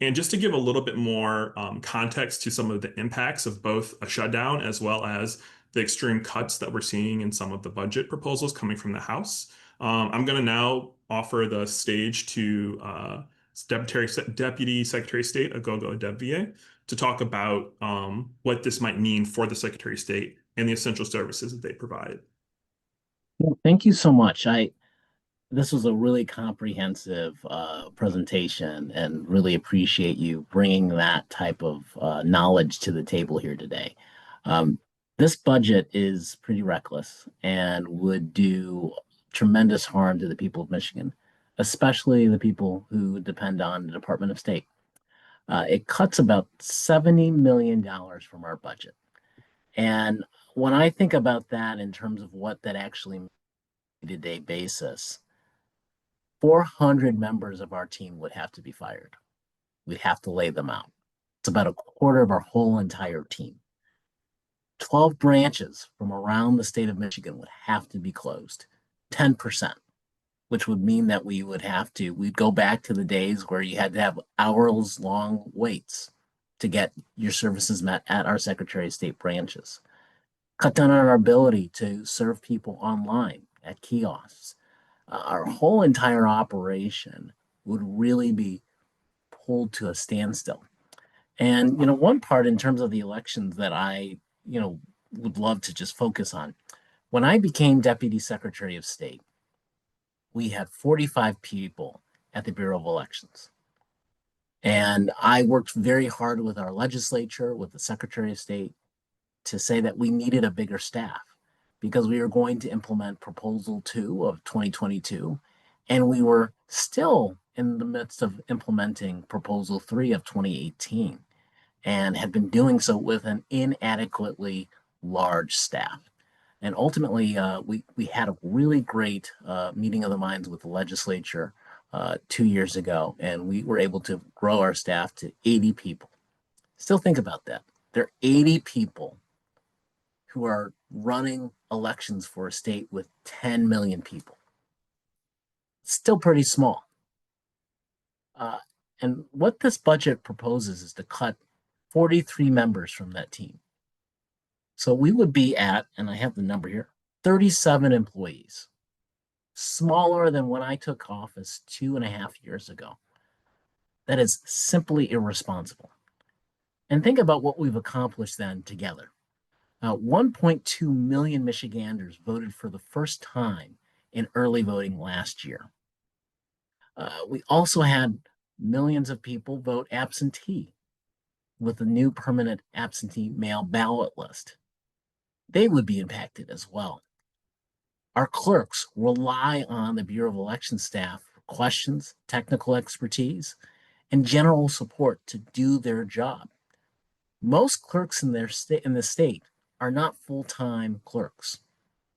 And just to give a little bit more context to some of the impacts of both a shutdown as well as the extreme cuts that we're seeing in some of the budget proposals coming from the House, I'm going to now offer the stage to Deputy Secretary of State Aghogho Edevbie to talk about what this might mean for the Secretary of State and the essential services that they provide. Well, thank you so much. This was a really comprehensive presentation, and really appreciate you bringing that type of knowledge to the table here today. Um, this budget is pretty reckless and would do tremendous harm to the people of Michigan, especially the people who depend on the Department of State. It cuts about $70 million from our budget. And when I think about that in terms of what that actually means on a day-to-day basis, 400 members of our team would have to be fired. We'd have to lay them out. It's about a quarter of our whole entire team. 12 branches from around the state of Michigan would have to be closed, 10%, which would mean that we'd go back to the days where you had to have hours long waits to get your services met at our Secretary of State branches. Cut down on our ability to serve people online at kiosks. Our whole entire operation would really be pulled to a standstill. And, one part in terms of the elections that I would love to just focus on. When I became Deputy Secretary of State, we had 45 people at the Bureau of Elections. And I worked very hard with our legislature, with the Secretary of State, to say that we needed a bigger staff because we were going to implement Proposal 2 of 2022, and we were still in the midst of implementing Proposal 3 of 2018, and had been doing so with an inadequately large staff. And ultimately, we had a really great meeting of the minds with the legislature 2 years ago, and we were able to grow our staff to 80 people. Still think about that. There are 80 people who are running elections for a state with 10 million people. Still pretty small. And what this budget proposes is to cut 43 members from that team. So we would be at, and I have the number here, 37 employees, smaller than when I took office 2.5 years ago. That is simply irresponsible. And think about what we've accomplished then together. 1.2 million Michiganders voted for the first time in early voting last year. We also had millions of people vote absentee with the new permanent absentee mail ballot list. They would be impacted as well. Our clerks rely on the Bureau of Elections staff for questions, technical expertise, and general support to do their job. Most clerks in the state are not full-time clerks.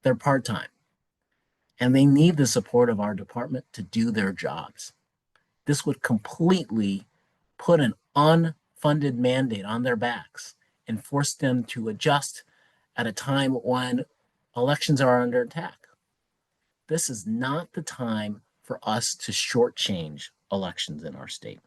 They're part-time. And they need the support of our department to do their jobs. This would completely put an unfunded mandate on their backs and force them to adjust at a time when elections are under attack. This is not the time for us to shortchange elections in our state.